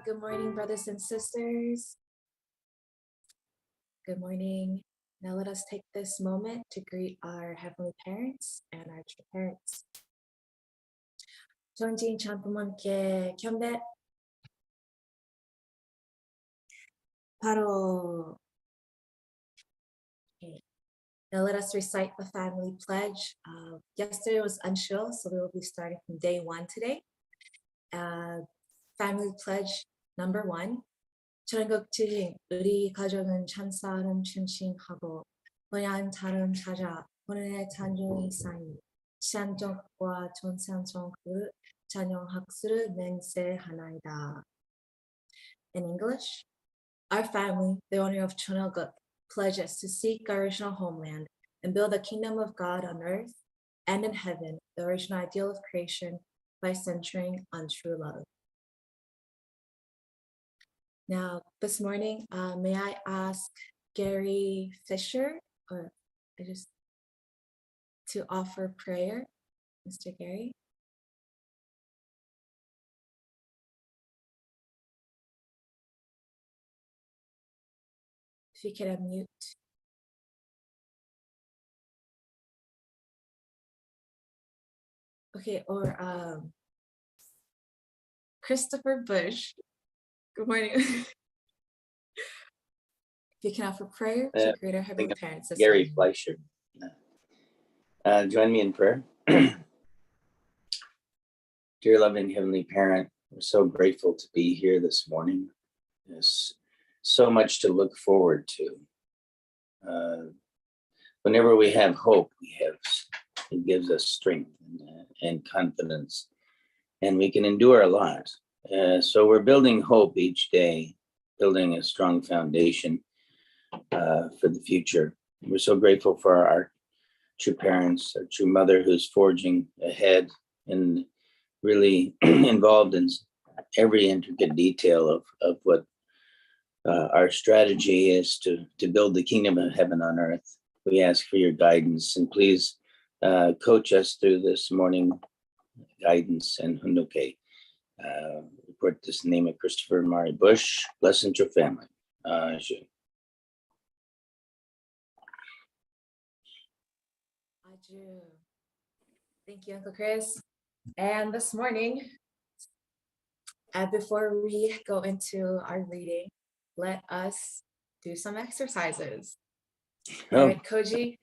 Good morning, brothers and sisters. Good morning. Now let us take this moment to greet our heavenly parents and our true parents. 존진 참부모님께 경배. 바로. Okay. Now let us recite the family pledge. Yesterday was unsure, so we will be starting from day 1 today. Family pledge number 1. 전국주인 우리 가족은 참사름 충신하고 번영한 자름 찾아 본인의 찬종이 쌓인 시한정과 전산정그 찬용학술을 맹세하나이다. In English, our family, the owner of Chonoguk, pledges to seek our original homeland and build the kingdom of God on earth and in heaven, the original ideal of creation, by centering on true love. Now, this morning, may I ask Gary Fisher, to offer prayer, Mr. Gary? If you can unmute. Okay, or Christopher Bush. Good morning. If you can offer prayer to greater heavenly parents. Gary Fleischer. Join me in prayer. Dear loving heavenly parent, we're so grateful to be here this morning. There's so much to look forward to. Whenever we have hope, it gives us strength and confidence, and we can endure a lot. So we're building hope each day, building a strong foundation for the future. We're so grateful for our true parents, our true mother who's forging ahead and really involved in every intricate detail of what our strategy is to build the kingdom of heaven on earth. We ask for your guidance, and please coach us through this morning guidance and Hundoke. Report this in the name of Christopher Murray Bush. Blessing your family. Thank you, Uncle Chris. And this morning, before we go into our reading, let us do some exercises. All right, Koji.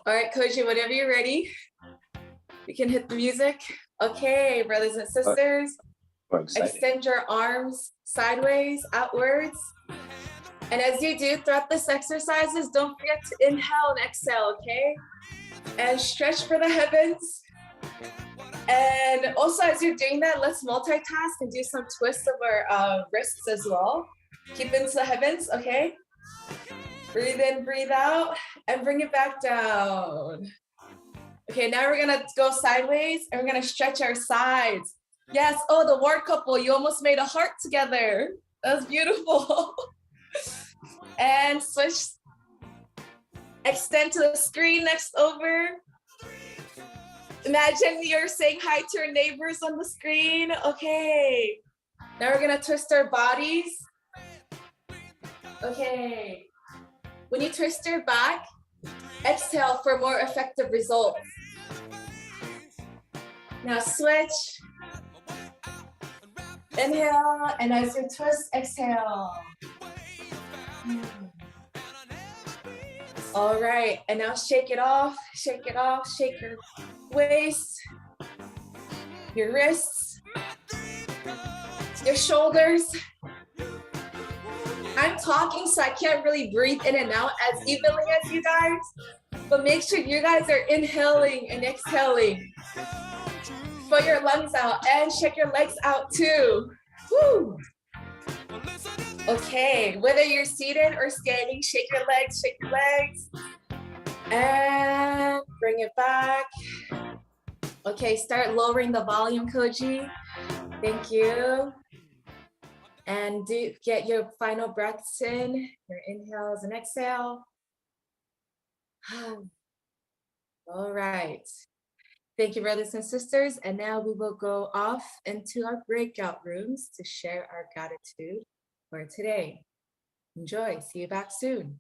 All right, Koji, whenever you're ready, we can hit the music. Okay, brothers and sisters, extend your arms sideways, outwards. And as you do throughout this exercises, don't forget to inhale and exhale, okay? And stretch for the heavens. And also as you're doing that, let's multitask and do some twists of our wrists as well. Keep into the heavens, okay? Breathe in, breathe out, and bring it back down. Okay, now we're gonna go sideways and we're gonna stretch our sides. Yes, oh, the word couple, you almost made a heart together. That was beautiful. And switch, extend to the screen next over. Imagine you're saying hi to your neighbors on the screen. Okay, now we're gonna twist our bodies. Okay, when you twist your back, exhale for more effective results. Now switch. Inhale, and as you twist, exhale. All right, and now shake it off, shake your waist, your wrists, your shoulders. I'm talking, so I can't really breathe in and out as evenly as you guys, but make sure you guys are inhaling and exhaling. Put your lungs out and shake your legs out too. Woo. Okay, whether you're seated or standing, shake your legs, and bring it back. Okay, start lowering the volume, Koji. Thank you. And do get your final breaths in, your inhales and exhale. All right. Thank you, brothers and sisters. And now we will go off into our breakout rooms to share our gratitude for today. Enjoy. See you back soon.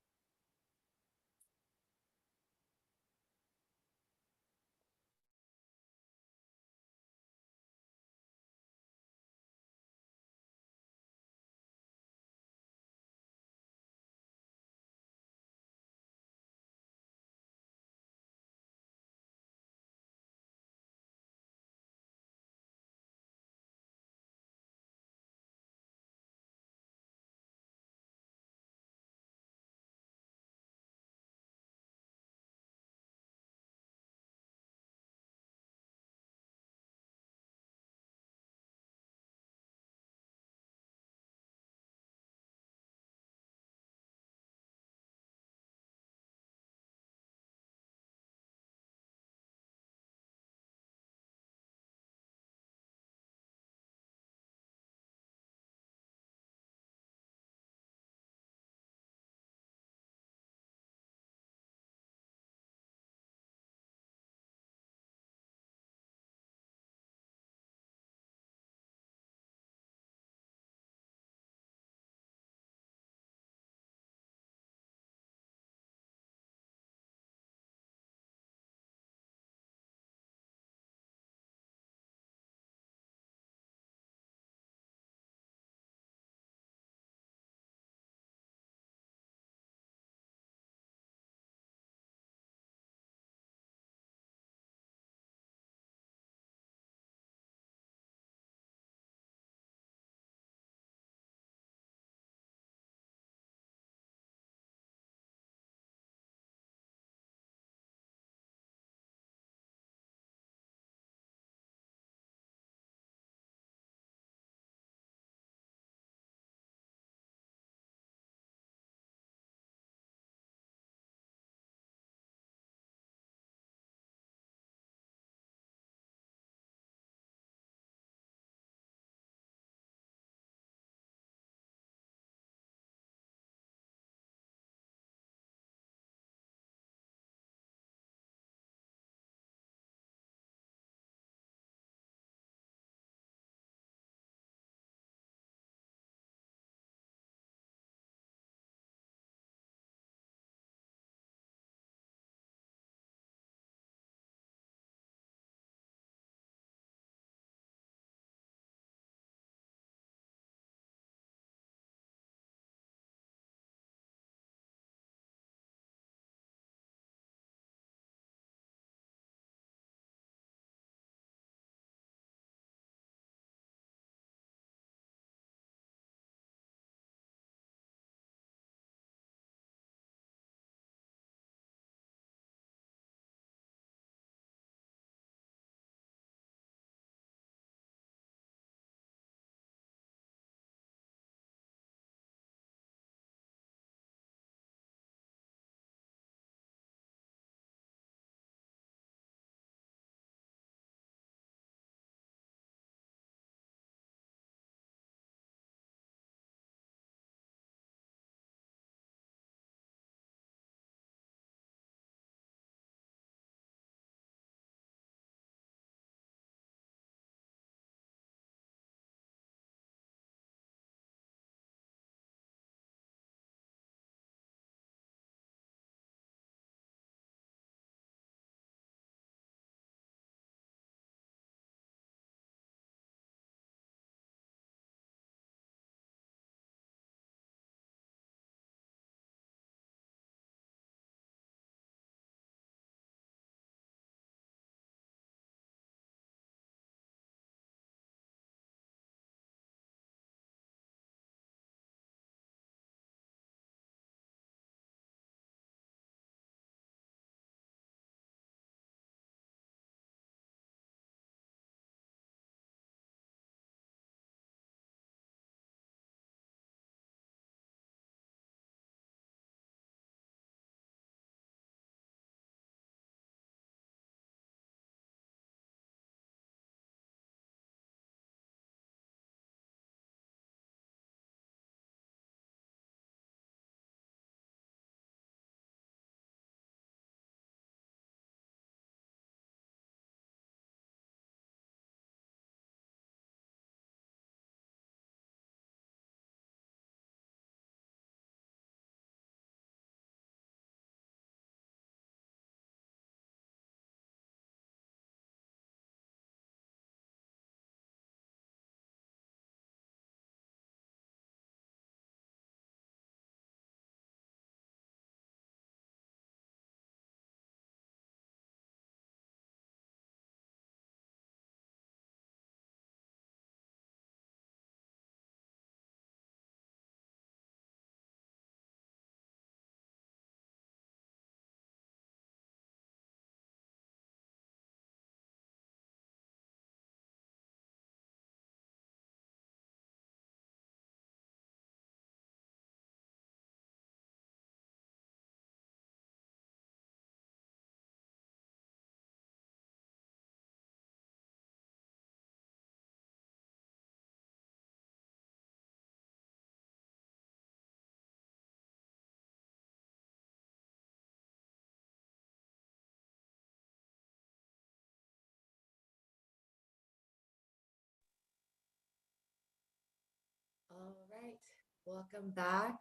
right, welcome back.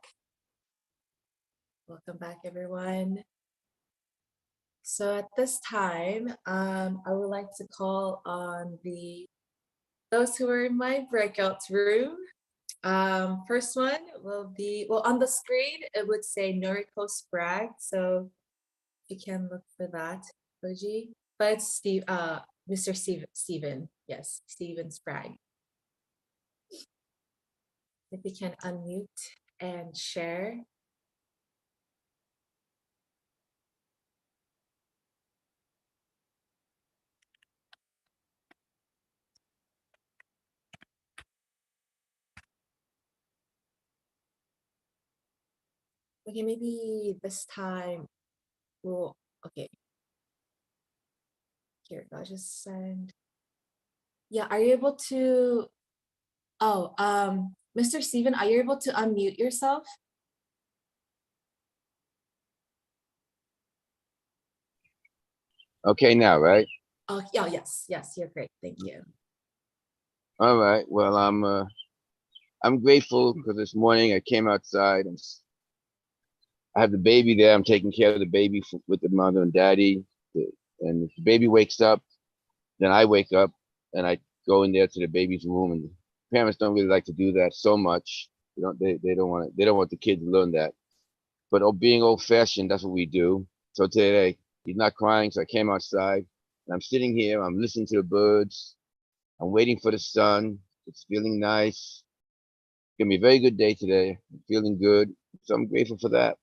Welcome back, everyone. So at this time, I would like to call on those who are in my breakout room. First one will be, well, on the screen, it would say Noriko Sprague. So you can look for that, Koji. But it's Mr. Steven. Yes, Steven Sprague. If you can unmute and share. Okay, maybe this time we'll, okay. Here, I'll just send. Yeah, are you able to, Mr. Steven, are you able to unmute yourself? Okay, now, right? Oh, yeah, yes, you're great. Thank you. All right. Well, I'm grateful because this morning I came outside and I have the baby there. I'm taking care of the baby with the mother and daddy. And if the baby wakes up, then I wake up and I go in there to the baby's room. And parents don't really like to do that so much. They don't want the kids to learn that. But being old fashioned, that's what we do. So today he's not crying, so I came outside and I'm sitting here. I'm listening to the birds. I'm waiting for the sun. It's feeling nice. It's gonna be a very good day today. I'm feeling good, so I'm grateful for that.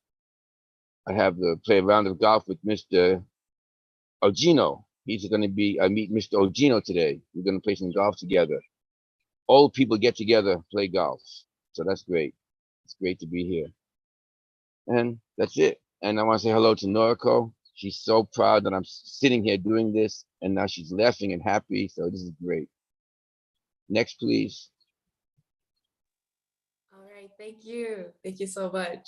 I have to play a round of golf with Mr. Ogino. I meet Mr. Ogino today. We're gonna play some golf together. Old people get together, play golf. So that's great. It's great to be here. And that's it. And I want to say hello to Noriko. She's so proud that I'm sitting here doing this, and now she's laughing and happy. So this is great. Next, please. All right, thank you. Thank you so much.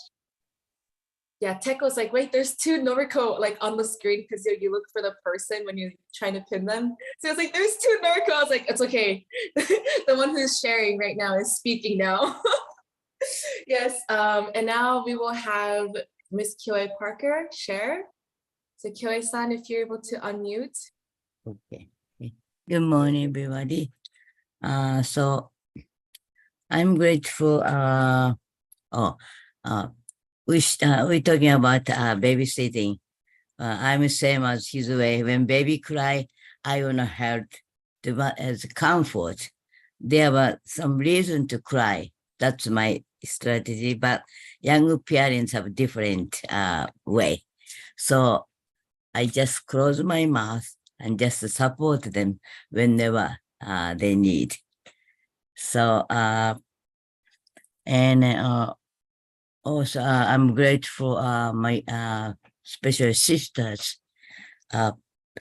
Yeah, Tech was like, wait, there's two Noriko like on the screen because you look for the person when you're trying to pin them. So it's like, there's two Noriko. I was like, it's okay. The one who's sharing right now is speaking now. Yes, and now we will have Miss Kyoe Parker share. So Kyoe-san, if you're able to unmute. Okay. Good morning, everybody. So I'm grateful. We're talking about babysitting. I'm same as his way. When baby cry, I wanna help as comfort. There was some reason to cry. That's my strategy. But young parents have different way. So I just close my mouth and just support them whenever they need. So, also I'm grateful my special sisters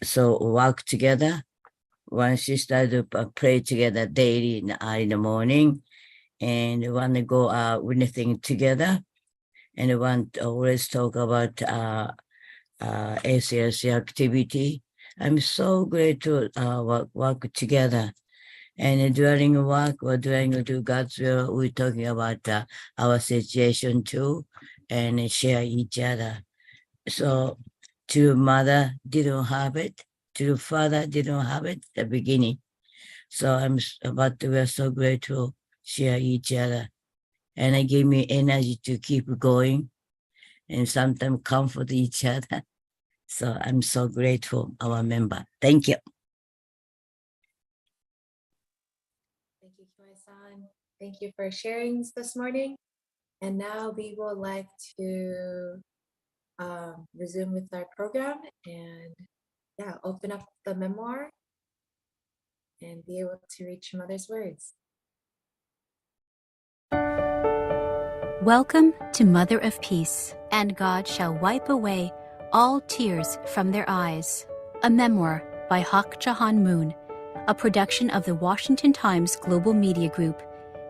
so work together. One sister do pray together daily in the morning, and one go witnessing together, and one always talk about ACLC activity. I'm so grateful to work together. And during work or during do God's will, we're talking about our situation too, and share each other. So to mother didn't have it, to father didn't have it at the beginning. So we're so grateful, share each other. And it gave me energy to keep going and sometimes comfort each other. So I'm so grateful, our member. Thank you. Thank you, Kyoe-san. Thank you for sharing this morning. And now we would like to resume with our program and open up the memoir and be able to reach Mother's words. Welcome to Mother of Peace, and God shall wipe away all tears from their eyes. A memoir by Hak Jahan Moon, a production of the Washington Times Global Media Group,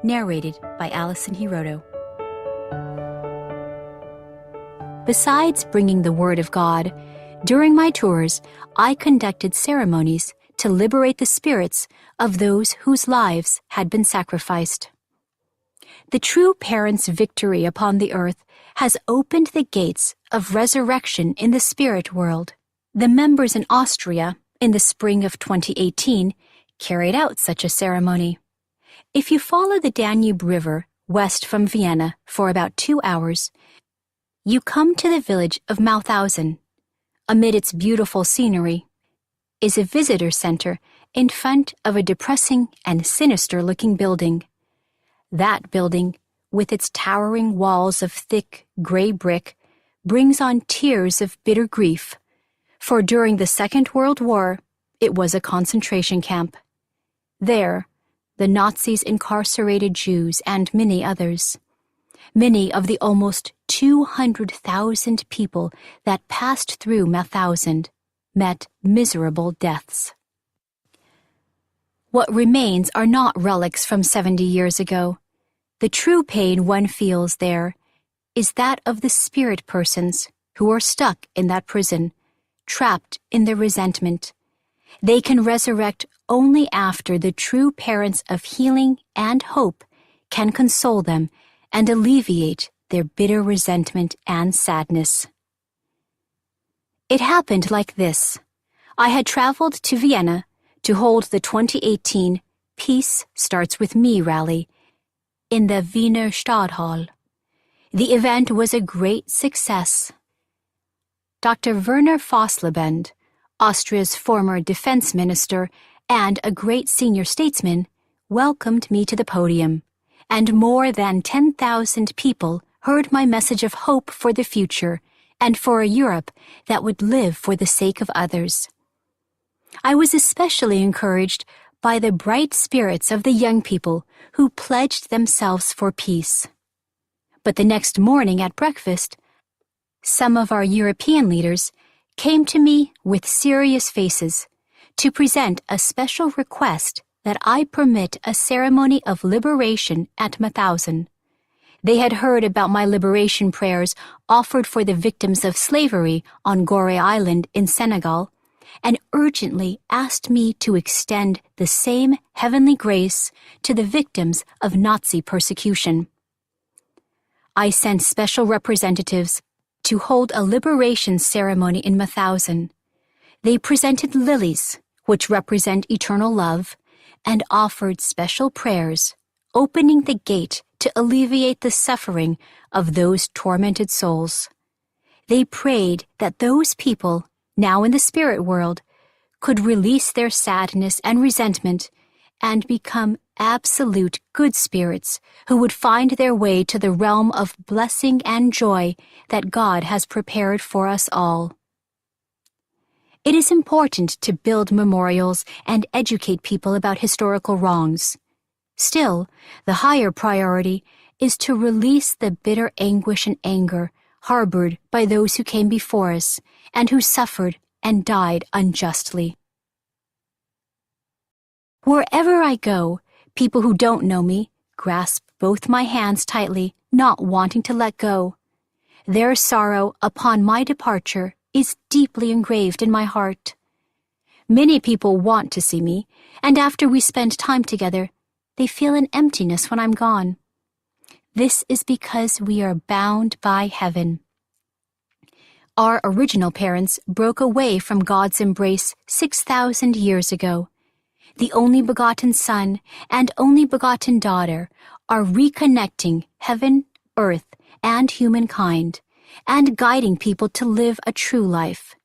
narrated by Allison Hiroto. Besides bringing the Word of God, during my tours, I conducted ceremonies to liberate the spirits of those whose lives had been sacrificed. The true parent's victory upon the earth has opened the gates of resurrection in the spirit world. The members in Austria, in the spring of 2018, carried out such a ceremony. If you follow the Danube River west from Vienna for about 2 hours, you come to the village of Mauthausen. Amid its beautiful scenery is a visitor center in front of a depressing and sinister-looking building. That building, with its towering walls of thick, gray brick, brings on tears of bitter grief, for during the Second World War, it was a concentration camp. There, the Nazis incarcerated Jews and many others. Many of the almost 200,000 people that passed through Mauthausen met miserable deaths. What remains are not relics from 70 years ago. The true pain one feels there is that of the spirit persons who are stuck in that prison, trapped in their resentment. They can resurrect only after the true parents of healing and hope can console them and alleviate their bitter resentment and sadness. It happened like this. I had traveled to Vienna to hold the 2018 Peace Starts With Me rally in the Wiener Stadthalle. The event was a great success. Dr. Werner Vosslebend, Austria's former defense minister and a great senior statesman, welcomed me to the podium, and more than 10,000 people heard my message of hope for the future and for a Europe that would live for the sake of others. I was especially encouraged by the bright spirits of the young people who pledged themselves for peace. But the next morning at breakfast, some of our European leaders came to me with serious faces to present a special request that I permit a ceremony of liberation at Mauthausen. They had heard about my liberation prayers offered for the victims of slavery on Gorée Island in Senegal, and urgently asked me to extend the same heavenly grace to the victims of Nazi persecution. I sent special representatives to hold a liberation ceremony in Mauthausen. They presented lilies, which represent eternal love, and offered special prayers, opening the gate to alleviate the suffering of those tormented souls. They prayed that those people, now in the spirit world, could release their sadness and resentment and become absolute good spirits who would find their way to the realm of blessing and joy that God has prepared for us all. It is important to build memorials and educate people about historical wrongs. Still, the higher priority is to release the bitter anguish and anger harbored by those who came before us and who suffered and died unjustly. Wherever I go, people who don't know me grasp both my hands tightly, not wanting to let go. Their sorrow upon my departure is deeply engraved in my heart. Many people want to see me, and after we spend time together, they feel an emptiness when I'm gone. This is because we are bound by heaven. Our original parents broke away from God's embrace 6,000 years ago. The only begotten Son and only begotten daughter are reconnecting heaven, earth, and humankind, and guiding people to live a true life.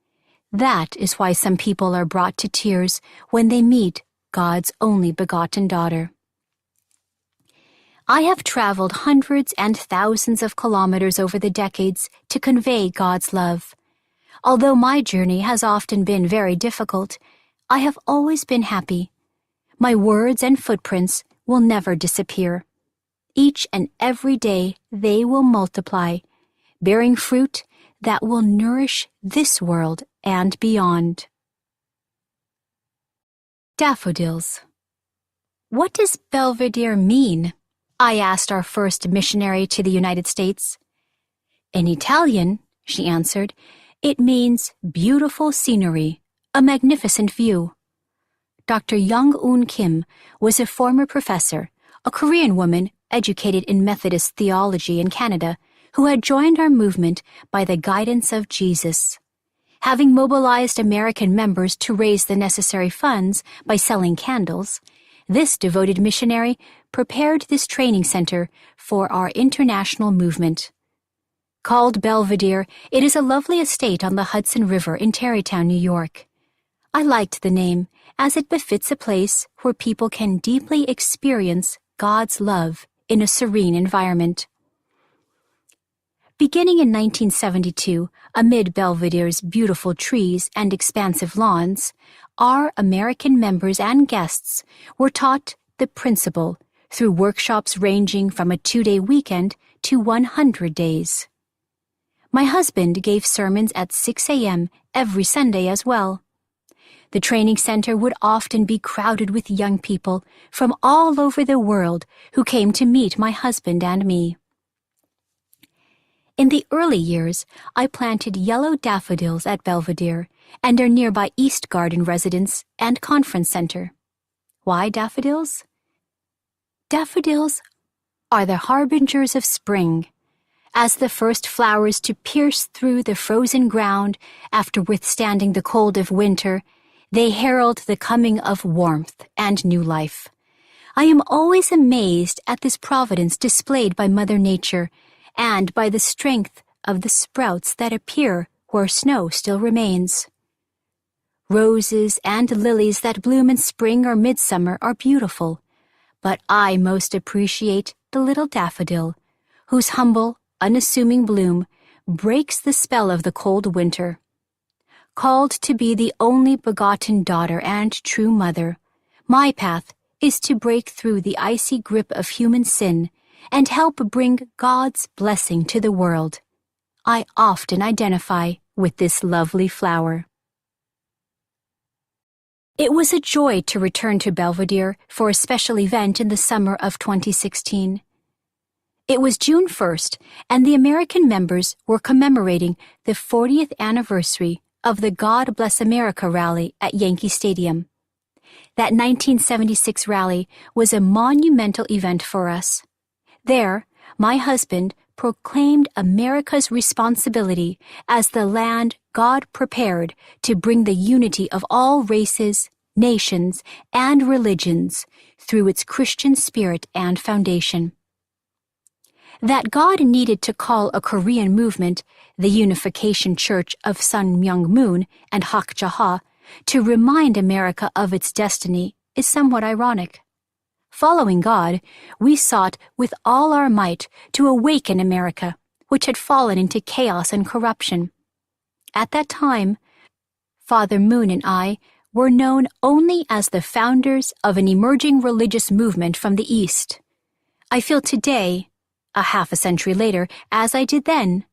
That is why some people are brought to tears when they meet God's only begotten daughter. I have traveled hundreds and thousands of kilometers over the decades to convey God's love. Although my journey has often been very difficult, I have always been happy. My words and footprints will never disappear. Each and every day they will multiply, bearing fruit that will nourish this world and beyond. Daffodils. What does Belvedere mean? I asked our first missionary to the United States. In Italian, she answered, it means beautiful scenery, a magnificent view. Dr. Young-Eun Kim was a former professor, a Korean woman educated in Methodist theology in Canada, who had joined our movement by the guidance of Jesus. Having mobilized American members to raise the necessary funds by selling candles, this devoted missionary prepared this training center for our international movement. Called Belvedere, it is a lovely estate on the Hudson River in Tarrytown, New York. I liked the name, as it befits a place where people can deeply experience God's love in a serene environment. Beginning in 1972, amid Belvedere's beautiful trees and expansive lawns, our American members and guests were taught the principle through workshops ranging from a 2-day weekend to 100 days. My husband gave sermons at 6 a.m. every Sunday as well. The training center would often be crowded with young people from all over the world who came to meet my husband and me. In the early years, I planted yellow daffodils at Belvedere and their nearby East Garden residence and conference center. Why daffodils? Daffodils are the harbingers of spring. As the first flowers to pierce through the frozen ground after withstanding the cold of winter, they herald the coming of warmth and new life. I am always amazed at this providence displayed by Mother Nature and by the strength of the sprouts that appear where snow still remains. Roses and lilies that bloom in spring or midsummer are beautiful, but I most appreciate the little daffodil, whose humble, unassuming bloom breaks the spell of the cold winter. Called to be the only begotten daughter and true mother, my path is to break through the icy grip of human sin and help bring God's blessing to the world. I often identify with this lovely flower. It was a joy to return to Belvedere for a special event in the summer of 2016. It was June 1st, and the American members were commemorating the 40th anniversary of the God Bless America rally at Yankee Stadium. That 1976 rally was a monumental event for us. There, my husband proclaimed America's responsibility as the land God prepared to bring the unity of all races, nations, and religions through its Christian spirit and foundation. That God needed to call a Korean movement, the Unification Church of Sun Myung Moon and Hak Ja-ha, to remind America of its destiny is somewhat ironic. Following God, we sought with all our might to awaken America, which had fallen into chaos and corruption. At that time, Father Moon and I were known only as the founders of an emerging religious movement from the East. I feel today, a half a century later, as I did then,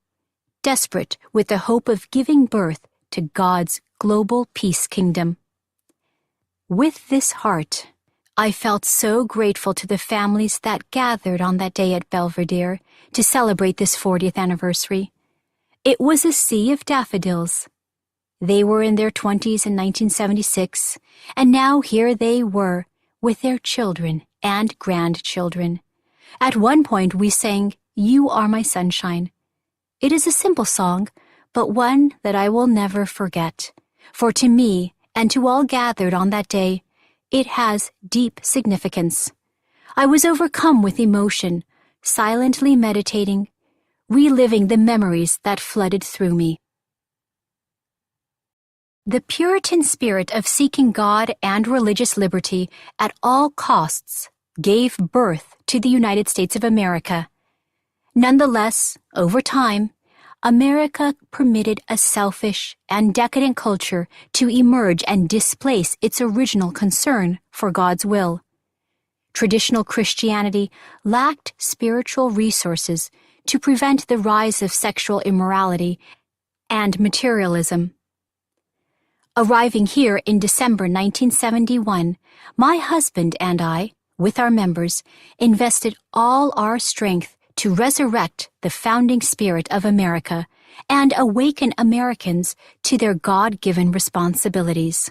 desperate with the hope of giving birth to God's global peace kingdom. With this heart, I felt so grateful to the families that gathered on that day at Belvedere to celebrate this 40th anniversary. It was a sea of daffodils. They were in their 20s in 1976, and now here they were with their children and grandchildren. At one point we sang, "You Are My Sunshine." It is a simple song, but one that I will never forget. For to me, and to all gathered on that day, it has deep significance. I was overcome with emotion, silently meditating, reliving the memories that flooded through me. The Puritan spirit of seeking God and religious liberty at all costs gave birth to the United States of America. Nonetheless, over time, America permitted a selfish and decadent culture to emerge and displace its original concern for God's will. Traditional Christianity lacked spiritual resources to prevent the rise of sexual immorality and materialism. Arriving here in December 1971, my husband and I, with our members, invested all our strength to resurrect the founding spirit of America and awaken Americans to their God-given responsibilities.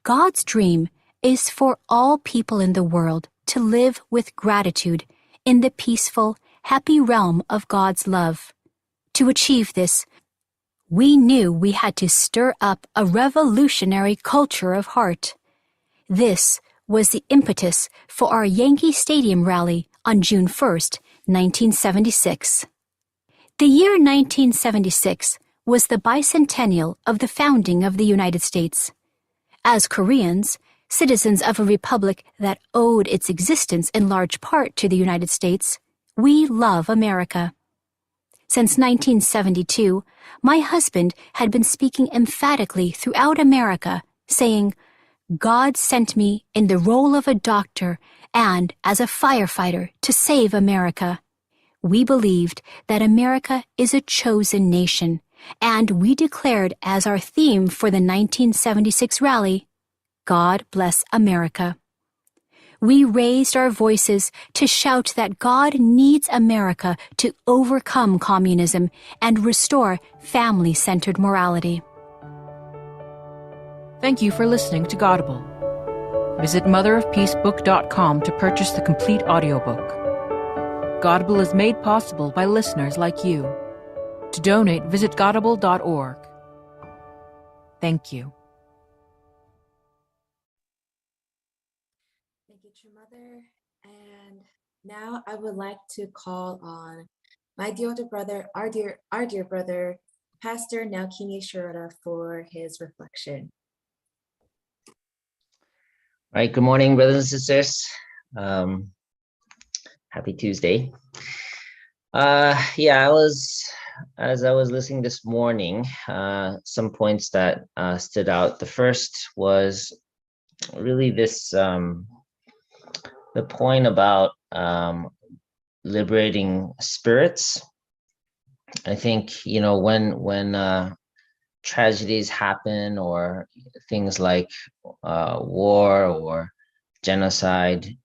God's dream is for all people in the world to live with gratitude in the peaceful, happy realm of God's love. To achieve this, we knew we had to stir up a revolutionary culture of heart. This was the impetus for our Yankee Stadium rally on June 1st, 1976. The year 1976 was the bicentennial of the founding of the United States. As Koreans, citizens of a republic that owed its existence in large part to the United States, we love America. Since 1972, my husband had been speaking emphatically throughout America, saying, "God sent me in the role of a doctor and as a firefighter to save America." We believed that America is a chosen nation, and we declared as our theme for the 1976 rally, "God bless America." We raised our voices to shout that God needs America to overcome communism and restore family-centered morality. Thank you for listening to Godable. Visit motherofpeacebook.com to purchase the complete audiobook. Godable is made possible by listeners like you. To donate, visit godable.org. Thank you. Thank you, True Mother. And now I would like to call on my dear older brother, our dear brother, Pastor Naokini Shirota, for his reflection. All right, good morning, brothers and sisters. Happy Tuesday. As I was listening this morning, some points that stood out. The first was really this, the point about liberating spirits. I think, when tragedies happen or things like war or genocide,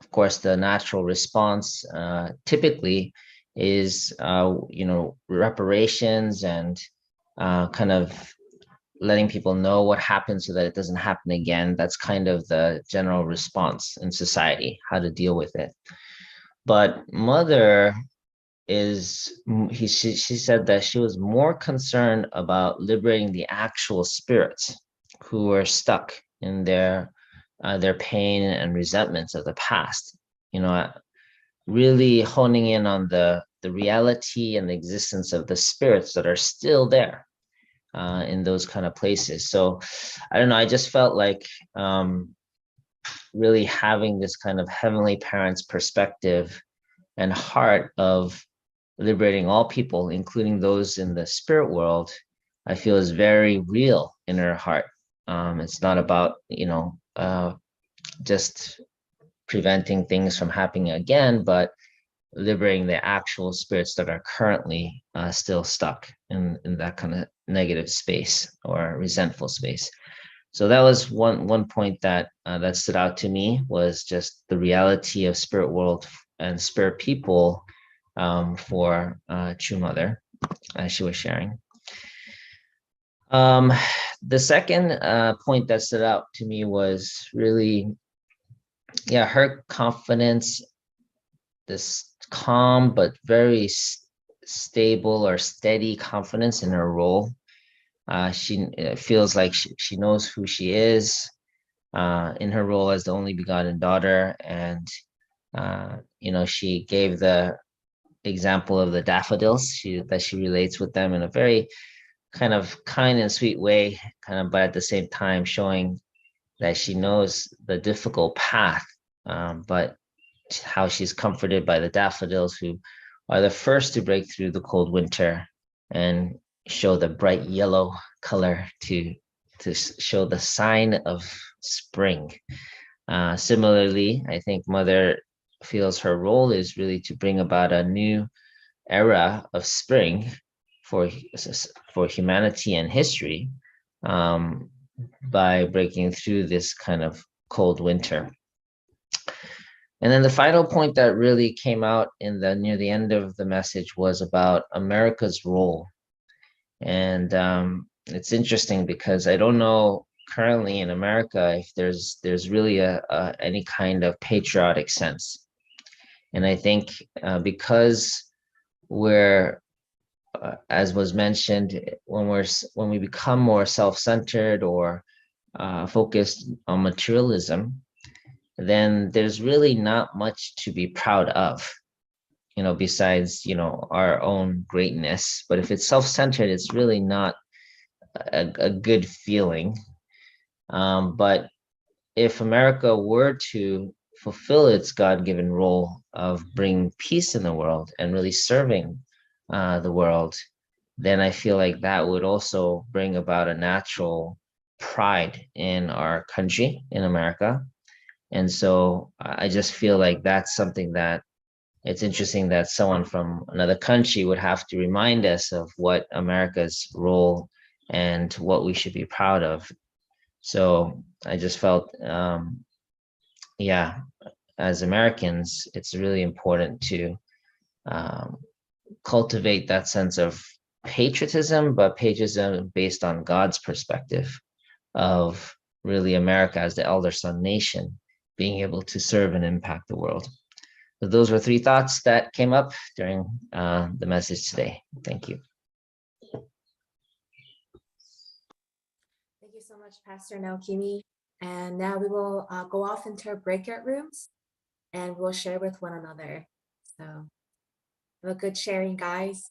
of course, the natural response typically is, reparations and kind of letting people know what happened so that it doesn't happen again. That's kind of the general response in society, how to deal with it. But Mother she said that she was more concerned about liberating the actual spirits who were stuck in their pain and resentments of the past. Really honing in on the reality and the existence of the spirits that are still there in those kind of places. So I don't know, I just felt like really having this kind of Heavenly Parents perspective and heart of liberating all people, including those in the spirit world, I feel is very real in her heart. It's not about, just preventing things from happening again, but liberating the actual spirits that are currently still stuck in that kind of negative space or resentful space. So that was one point that stood out to me, was just the reality of spirit world and spirit people for True Mother, as she was sharing. The second point that stood out to me was really, her confidence, this calm but very stable or steady confidence in her role. She feels like she knows who she is in her role as the only begotten daughter. And, she gave the example of the daffodils, that she relates with them in a very kind and sweet way, but at the same time showing that she knows the difficult path, but how she's comforted by the daffodils, who are the first to break through the cold winter and show the bright yellow color to show the sign of spring. Similarly, I think Mother feels her role is really to bring about a new era of spring for humanity and history, by breaking through this kind of cold winter. And then the final point that really came out near the end of the message was about America's role. And it's interesting because I don't know currently in America if there's really any kind of patriotic sense. And I think because we're, as was mentioned, when we become more self-centered or focused on materialism, then there's really not much to be proud of, besides, our own greatness. But if it's self-centered, it's really not a good feeling. But if America were to fulfill its God-given role of bringing peace in the world and really serving the world, then I feel like that would also bring about a natural pride in our country, in America. And so I just feel like that's something that it's interesting that someone from another country would have to remind us of what America's role and what we should be proud of. So I just felt, yeah, as Americans, it's really important to um, cultivate that sense of patriotism, but patriotism based on God's perspective of really America as the elder son nation being able to serve and impact the world. So those were three thoughts that came up during the message today. Thank you. Thank you so much, Pastor Naokimi. And now we will go off into our breakout rooms and we'll share with one another. So have a good sharing, guys.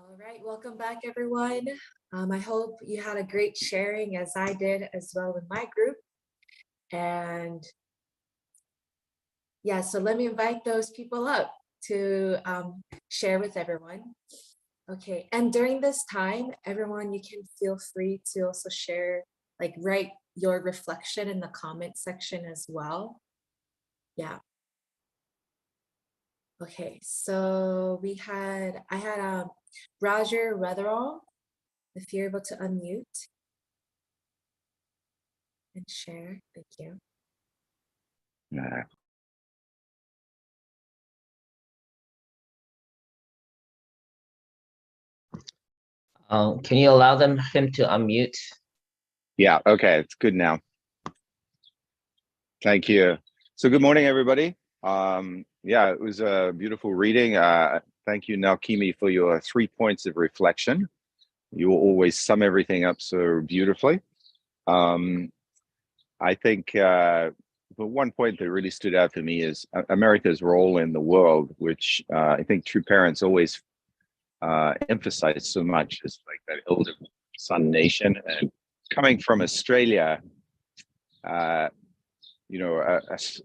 All right, welcome back, everyone. I hope you had a great sharing as I did as well with my group. And yeah, so let me invite those people up to share with everyone. Okay, and during this time, everyone, you can feel free to also share, like write your reflection in the comment section as well. Yeah. Okay, so I had Roger Rutherall, if you're able to unmute and share, thank you. Nah. Can you allow him to unmute? Yeah, okay, it's good now. Thank you. So good morning, everybody. Yeah, it was a beautiful reading. Thank you, Naokimi, for your 3 points of reflection. You always sum everything up so beautifully. I think the one point that really stood out for me is America's role in the world, which I think true parents always emphasize so much, is like that elder son nation. And coming from Australia,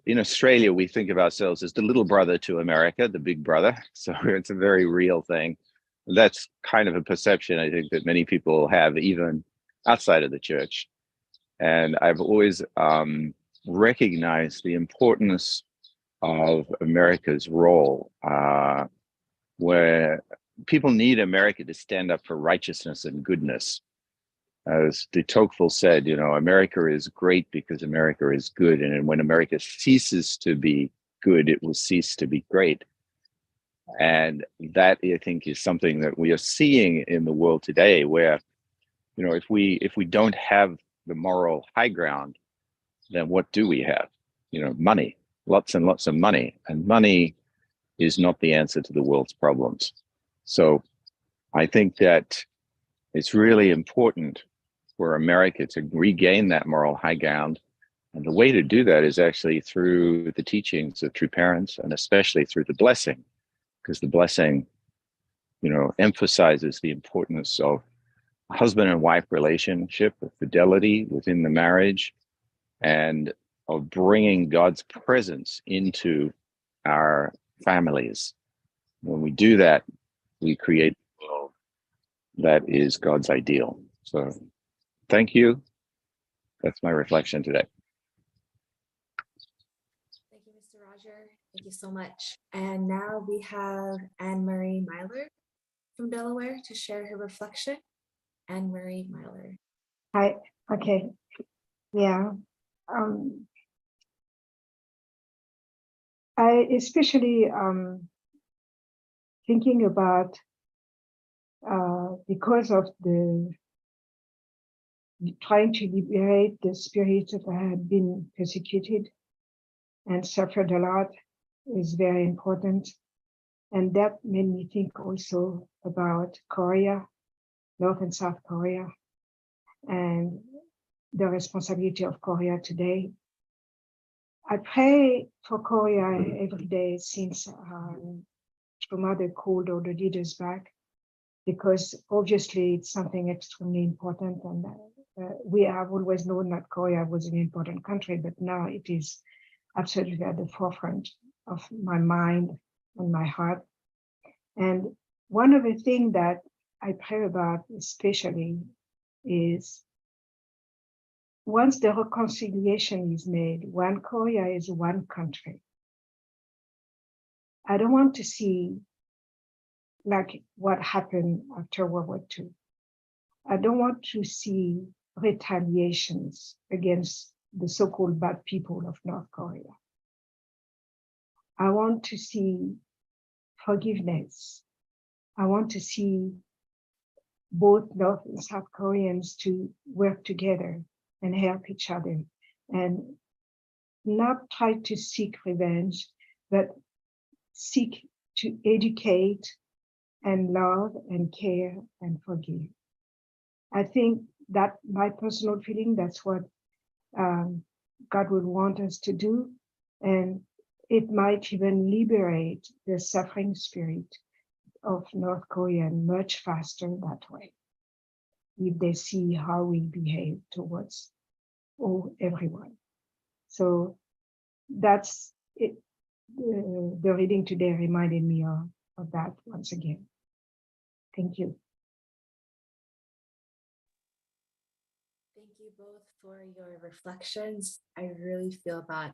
in Australia, we think of ourselves as the little brother to America, the big brother. So it's a very real thing. That's kind of a perception I think that many people have, even outside of the church. And I've always recognized the importance of America's role, where people need America to stand up for righteousness and goodness. As de Tocqueville said, America is great because America is good. And when America ceases to be good, it will cease to be great. And that, I think, is something that we are seeing in the world today, where, if we don't have the moral high ground, then what do we have? Money, lots and lots of money. And money is not the answer to the world's problems. So I think that it's really important for America to regain that moral high ground. And the way to do that is actually through the teachings of true parents, and especially through the blessing, because the blessing, emphasizes the importance of husband and wife relationship, of fidelity within the marriage, and of bringing God's presence into our families. When we do that, we create a world that is God's ideal. So thank you. That's my reflection today. Thank you, Mr. Roger. Thank you so much. And now we have Anne-Marie Myler from Delaware to share her reflection. Anne-Marie Myler. Hi. Okay. Yeah. I especially thinking about because of the trying to liberate the spirits that had been persecuted and suffered a lot is very important. And that made me think also about Korea, North and South Korea, and the responsibility of Korea today. I pray for Korea every day since Mother called all the leaders back, because obviously it's something extremely important. And we have always known that Korea was an important country, but now it is absolutely at the forefront of my mind and my heart. And one of the things that I pray about especially is, once the reconciliation is made, when Korea is one country, I don't want to see like what happened after World War II. I don't want to see retaliations against the so-called bad people of North Korea. I want to see forgiveness. I want to see both North and South Koreans to work together and help each other, and not try to seek revenge, but seek to educate and love and care and forgive. I think that my personal feeling, that's what God would want us to do. And it might even liberate the suffering spirit of North Korea much faster that way if they see how we behave towards everyone. So that's it. The reading today reminded me of that once again. Thank you. Thank you both for your reflections. I really feel that,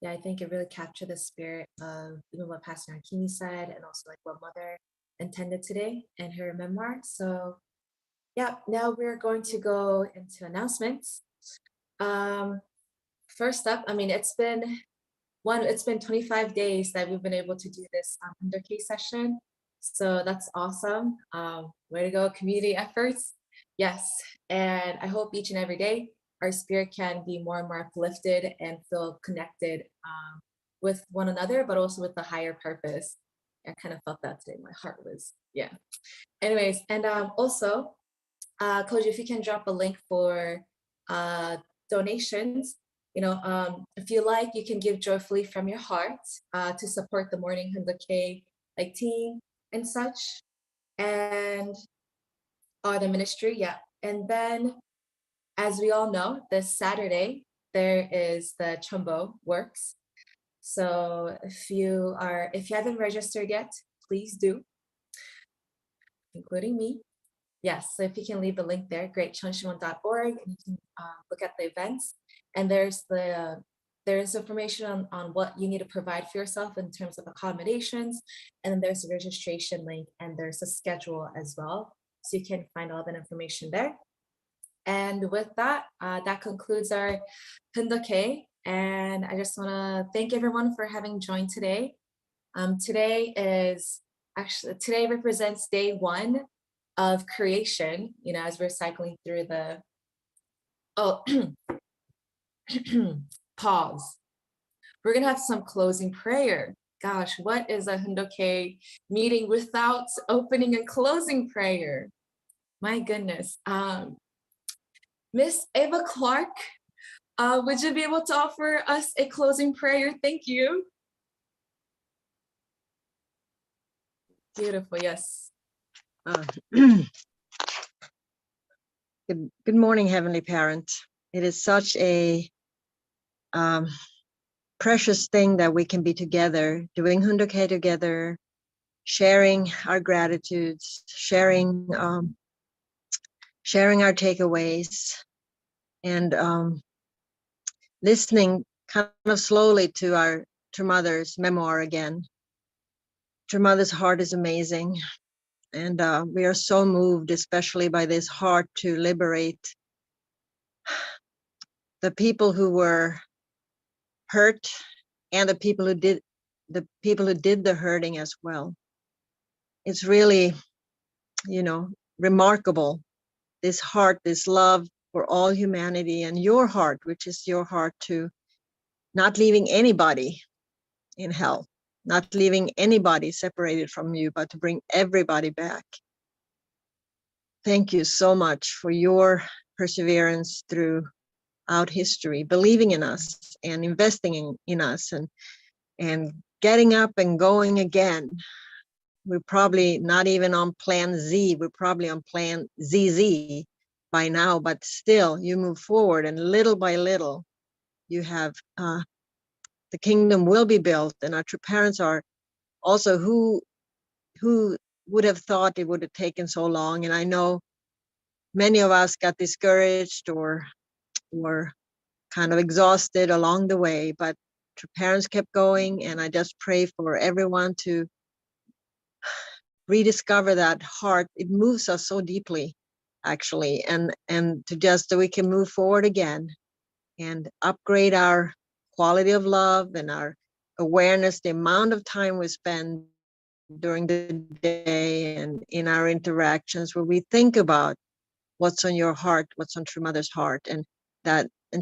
yeah, I think it really captured the spirit of even what Pastor Nakimi said, and also like what Mother intended today in her memoir. So yeah, now we're going to go into announcements. First up, I mean, it's been 25 days that we've been able to do this 100K session. So that's awesome. Way to go, community efforts. Yes, and I hope each and every day our spirit can be more and more uplifted and feel connected with one another, but also with the higher purpose. I kind of felt that today. My heart was, yeah. Anyways, and also, Koji, if you can drop a link for donations, if you like, you can give joyfully from your heart to support the Morning 100K like team and such, and the ministry, yeah. And then, as we all know, this Saturday there is the Chumbo Works. So if you haven't registered yet, please do, including me. Yes, so if you can leave the link there, great, chunshimon.org, and you can look at the events. And there's information on what you need to provide for yourself in terms of accommodations. And then there's a registration link, and there's a schedule as well. So you can find all that information there. And with that, that concludes our 100K. And I just want to thank everyone for having joined today. Today represents day 1 of creation, as we're cycling through the, pause. We're gonna have some closing prayer. Gosh, what is a 100K meeting without opening and closing prayer? My goodness. Miss Ava Clark, would you be able to offer us a closing prayer? Thank you. Beautiful, yes. Good morning, Heavenly Parent. It is such a precious thing that we can be together, doing 100K together, sharing our gratitudes, sharing our takeaways, and listening kind of slowly to Mother's memoir again. Mother's heart is amazing. And we are so moved, especially by this heart to liberate the people who were hurt and the people who did the hurting as well. It's really, remarkable. This heart, this love for all humanity, and your heart, which is your heart to not leaving anybody in hell, not leaving anybody separated from you, but to bring everybody back. Thank you so much for your perseverance throughout history, believing in us and investing in us and getting up and going again. We're probably not even on plan Z, we're probably on plan ZZ by now, but still you move forward, and little by little you have the kingdom will be built. And our true parents are also who would have thought it would have taken so long. And I know many of us got discouraged or were kind of exhausted along the way, but true parents kept going. And I just pray for everyone to rediscover that heart. It moves us so deeply, actually, and to just so we can move forward again and upgrade our quality of love and our awareness, the amount of time we spend during the day and in our interactions, where we think about what's on your heart, what's on True Mother's heart, and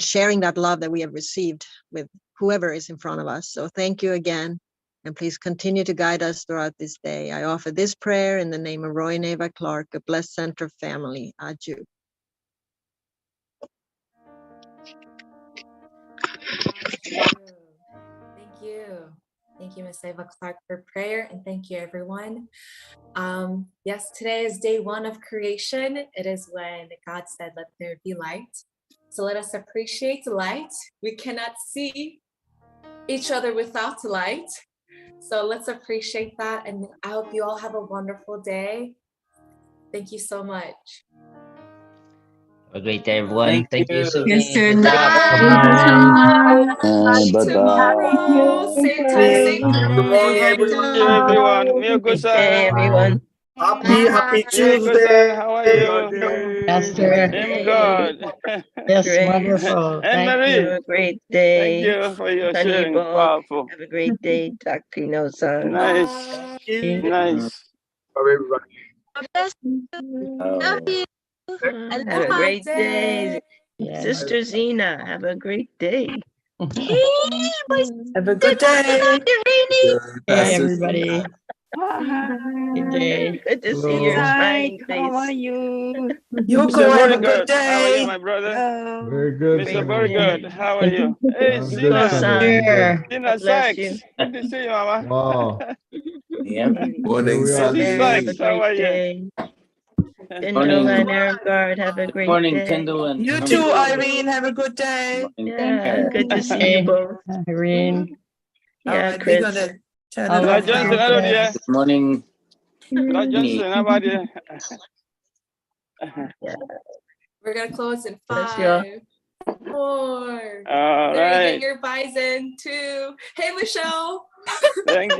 sharing that love that we have received with whoever is in front of us. So thank you again, and please continue to guide us throughout this day. I offer this prayer in the name of Roy and Ava Clark, a blessed center family. Adieu. Thank you. Thank you, Ms. Miss Eva Clark for prayer, and thank you, everyone. Yes, today is day 1 of creation. It is when God said, "Let there be light." So let us appreciate the light. We cannot see each other without light. So let's appreciate that. And I hope you all have a wonderful day. Thank you so much. Have a great day, everyone. Thank you, you. Sydney. Good Good job. Tomorrow, same time, same Good morning, place. everyone. Good day, everyone. Happy Tuesday. How are you? Pastor. I'm good. Yes, wonderful. And Thank Marie, you. Have a great day. thank you for your sharing. Hannibal, Powerful. have a great day. Takino-san. Nice. Nice. Oh, Have a great day. Sister Zena, have a great day. Have a good day. Hey, everybody. Good day. Good to see your smiling face. How are you? Mr. Very good. How are you, my brother? Very good. Mr. Very good. How are you? Hey, Sina. Sina Sykes. Good to see you, Mama. Wow. yep. Morning, Mrs. Sykes, how are you? Kendall and Ergard, have a great Morning, day. Kendall and You too, Irene. Have a good day. Yeah, good to see you both. Irene. Yeah, Chris. We're gonna turn it Not off Johnson, now. hello, dear. good morning. Not Johnson, how about you? We're gonna close in Bless you all. 5, 4. All There you right. get your bison too. Hey, Michelle. Thank you.